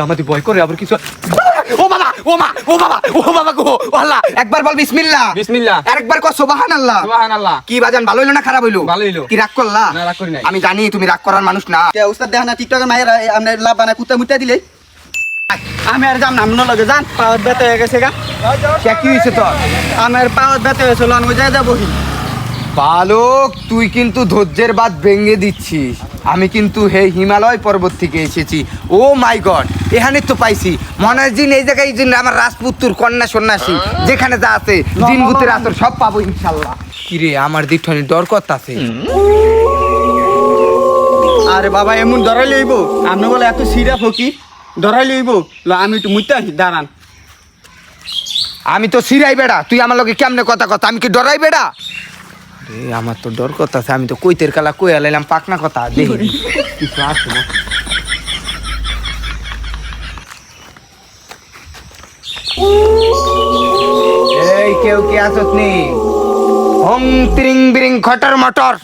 আমাদের ভয় করে আবার কিছু। ও বাবা ও মা ও বাবা ও বাবা গো আল্লাহ, একবার বল বিসমিল্লাহ। বিসমিল্লাহ। আরেকবার কর সুবহানাল্লাহ। সুবহানাল্লাহ। কি বাজান, ভালো হইলো না খারাপ হইলো? ভালো হইলো। কি রাগ করলা? না, রাগ করি নাই। আমি জানি তুমি রাগ করার মানুষ না। উস্তাদ দেখেন না টিকটকের মায়ের আপনি লাভ বানায় কুত্তা মুত্তা দিলে আমি আর যাম না আপনার লগে যান। পাওয়ার ব্যথা হয়ে গেছে গা। কে কি হয়েছে তোর? আমার পাওয়ার ব্যথা হয়েছিল আমি যাই যাবো বালক, তুই কিন্তু ধৈর্যের বাদ ভেঙে দিচ্ছিস। আমি কিন্তু হে হিমালয় পর্বত থেকে এসেছি। ও মাই গড, এখানে তো পাইছি মনে হয় জিন এই জায়গায় জিন আমার রাজপুত্তুর কন্যা সন্ন্যাসী যেখানে যা আছে জিন ভূতের আসর সব পাবো ইনশাল্লাহ। কিরে আমার দিকখানি ডর করতাছে। আরে বাবা এমন ধরাই লইব আপনি বলে এত সিরা ফকি ধরাই লইব আমি একটু মুইতে আসি দাঁড়ান। আমি তো সিরাই বেড়া, তুই আমার লগে কেমনে কথা কথা, আমি কি ডরাই বেড়া? রে আমার তো ডর করতেছে, আমি তো কইতের কালা কইয়া লাইলাম পাকনা কথা। দেখি কিছু আছে না। এই কেউ কি আসত নি? হোম তিরিং বিরিং খটর মটর,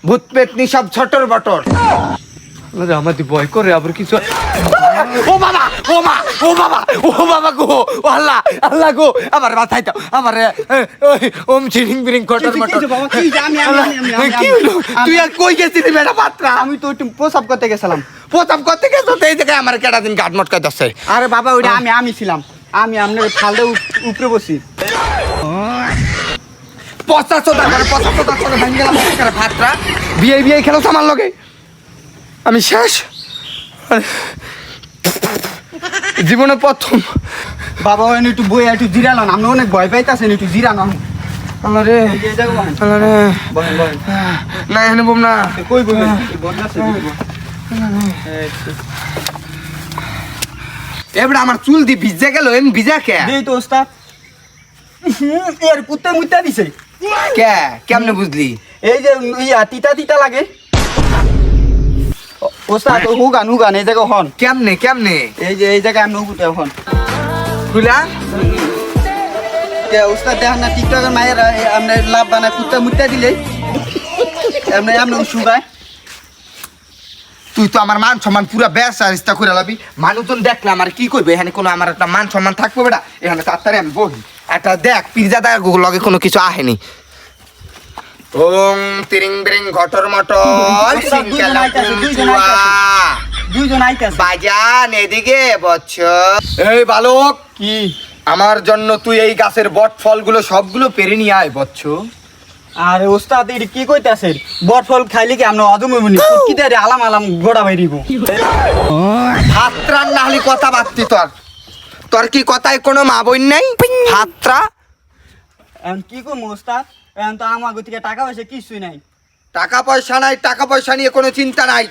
ভূত পেতনি সব ছটর বটর। আমাদের ভয় করে আবার কিছু। ও বাবা ও মা ও বাবা ও বাবা গো ও আল্লাহ আল্লাহ গো, আমার মাথায় তো আমার ওম চিরিং বিরিং খটর মটর। কি হলো? তুই আর কই গেছিলি বেটা পাত্রা? আমি তো একটু প্রসাব করতে গেছিলাম। প্রথম করতে গেছো তো এই জায়গায় আমার কেটা দিন গাট মটকাই দছে। আরে বাবা ওইটা আমি ছিলাম, আমি আপনার ফালদে উপরে বসি। পচাশোটা করে ভাঙ গেলাম ভাতরা। বিয়ে খেলো আমার লগে, আমি শেষ। জীবনে প্রথম। বাবা ওই একটু বই একটু জিরালাম, আপনি অনেক ভয় পাইতেছেন, একটু জিরানো। আল্লাহ রে আল্লাহ রে, না এখানে বম না। কই বই এবার আমার চুল দি ভিজে গেল, এম ভিজা কে? এই তো ওস্তাদ এর কুত্তা মুত্তা দিছে। কে কেমনে বুঝলি? এই যে তিতা তিতা লাগে ওস্তাদ। হুগান এই জায়গা হন কেমনে কেমনে? এই যে এই জায়গায় আমি উঠে হন খুলা ওস্তাদ দেখেন না টিকটকের মায়ের আপনার লাভ বানায় কুত্তা মুত্তা দিলে আপনি শুকায়। তুই তো আমার মান সম্মান পুরা ব্যবসা করে লাবি। মানুষজন দেখলাম আর কি করবে এখানে, কোনো আমার একটা মান সম্মান থাকবে বেটা? এখানে তাড়াতাড়ি আমি বহি একটা দেখ পিজা দেখ লগে কোনো কিছু আহেনি। ওং তিরিং বিরিং ঘটর মটর দুইজন আইতাছে বাজান এদিকে বচ্চ। এই বালক, কি আমার জন্য তুই এই গাছের বট ফলগুলো সবগুলো পেরে নিয়ে আয় বচ্চ। আরে ওস্তাদ এটা কি কইতাছেন? বট ফল খাইলে কি আমরা অদম হইবনি? কি দেরে আলাম আলাম গোড়া বাইরিব। হাতরান না হলে কথা বাড়তি তোর। তোর কি কথায় কোনো মা বোন নাই? হাতরা এখন কি করবো ওস্তাদ? এখন তো আমার থেকে টাকা পয়সা কিছুই নাই। টাকা পয়সা নাই, টাকা পয়সা নিয়ে কোনো চিন্তা নাই।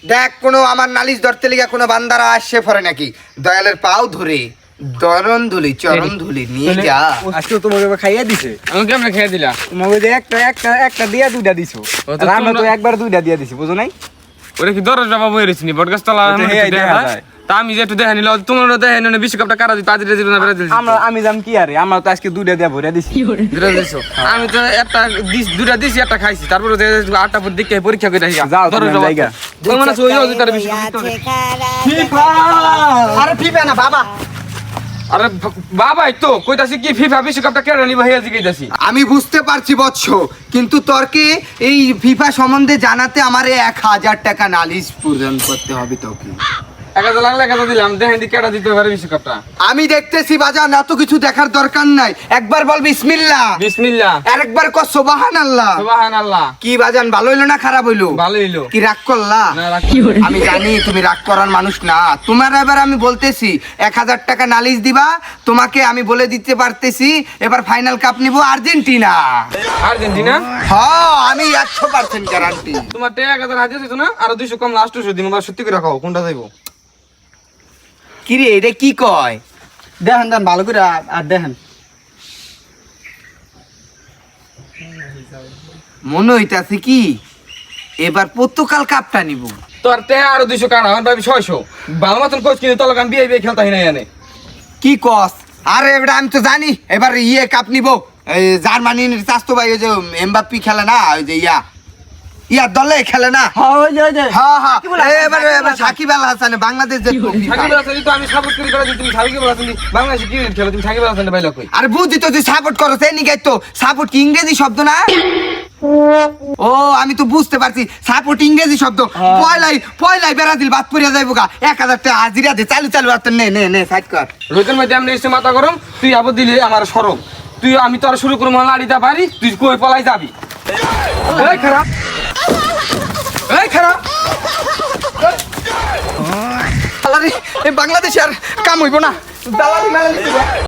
দেখ কোনো আমার নালিশ ধরতে লেগে কোনো বান্দারা আসছে পরে নাকি দয়ালের পাও ধরে দরন ধুলি চরণ ধুলি নিয়ে যা। আজকে তোমাকে খাইয়া দিছে। আমি কেমনে খেয়ে দিলা? তোমাকে যে একটা দিয়া দুইটা দিছো। আমরা তো একবার দুইটা দিয়া দিছি, বুঝো নাই? ওরে কি দরজ বাবা বই রইছিনি বটগাছ তলা দেখা যায়। তা আমি যে একটু দেখা নিল, তোমরা দেখে নিলে বিশ্বকাপটা কারা দিত আজ দিল না ব্রাজিল। আমি জাম কি আরে, আমরা তো আজকে দুইটা দিয়া ভরে দিছি। দুটা দিছো। আমি তো একটা দুটা দিছি, একটা খাইছি। তারপরে আটটা পর দিকে পরীক্ষা করে আসি। যাও দরজ তোমার জায়গা। ওই মানে ওই ওই তার বিশ্বকাপ। ফিফা আরে ফিফা না বাবা। আরে বাবাই তো কইতাছি কি ফিফা বিশ্বকাপটা কেন নিব হেয়া জিগাইতাছি। আমি বুঝতে পারছি বৎস, কিন্তু তোরকে এই ফিফা সম্বন্ধে জানাতে আমারে 1000 টাকা নালিশ পূরণ করতে হবে তোকে। 1000 লাগলে 1000 দিলাম, দেখেন দি কেডা দিতে পারে বিশ্বকাপটা। আমি দেখতেছি বাজান, এত কিছু দেখার দরকার নাই। একবার বল বিসমিল্লাহ। বিসমিল্লাহ। আরেকবার কর সুবহানাল্লাহ। সুবহানাল্লাহ। কি বাজান, ভালো হইলো না খারাপ হইলো? ভালো হইলো। কি রাগ করলা? না রাগ আমি জানি তুমি রাগ করার মানুষ না। তোমার এবার আমি বলতেছি 1000 টাকা নালিশ দিবা। তোমাকে আমি বলে দিতে পারতেছি এবার ফাইনাল কাপ নিব আর্জেন্টিনা। আর্জেন্টিনা? হ্যাঁ আমি 100% গ্যারান্টি। তোমার 1000 হাজার দিছো না, আর 200 কম লাস্ট 200 দিন। বা সত্যি করে রাখো কোনটা যাইবো? কি রে এটা কি কয়? দেখেন দেন ভালো করে আর দেখেন। মনে হইতাছে কি এবার পর্তুগাল কাপটা নিব। তোর তে আরো 200 কাটা, আমার ভাবি 600। ভালো মতন কোচ কিনে তলকান বিয়ে বিয়ে খেলতা হিনা জানে। কি কস? আরে এবার আমি তো জানি এবার কাপ নিব। এই জার্মানির চাস্তো ভাই ওই যে এমবাপ্পি খেলে না, ওই যে ইয়ার দলে খেলে না। হ্যাঁ ওই যে হ্যাঁ হ্যাঁ সাকিবুল হাসান, এবার এবার সাকিব আল হাসান বাংলাদেশ যে সাকিব আল হাসান তো আমি সাপোর্ট করি করে তুমি সাকিব আল হাসান বাংলাদেশে ক্রিকেট খেলো তুমি সাকিব আল হাসান বাইলা কই আর বুঝি তো তুই সাপোর্ট করো সেই নিগাই তো সাপোর্ট কি ইংরেজি শব্দ না? ও আমি তো বুঝতে পারছি সাপোর্ট ইংরেজি শব্দ। পয়লাই ব্রাজিল বাদ পড়িয়া যাইবো গা 1000 টাকা হাজিরা দে চালু চালু আর নে নে নে সাইড কর। রোহিতের মধ্যে আমি এসে মাথা গরম তুই আবার দিলে আমার সরম তুই আমি তো আর শুরু করবো লাড়িটা পারি তুই কই পলাই যাবি এই খারাপ এই খারাপ আল্লাহ রে, এই বাংলাদেশে আর কাম হইব না। দালালি মেলালি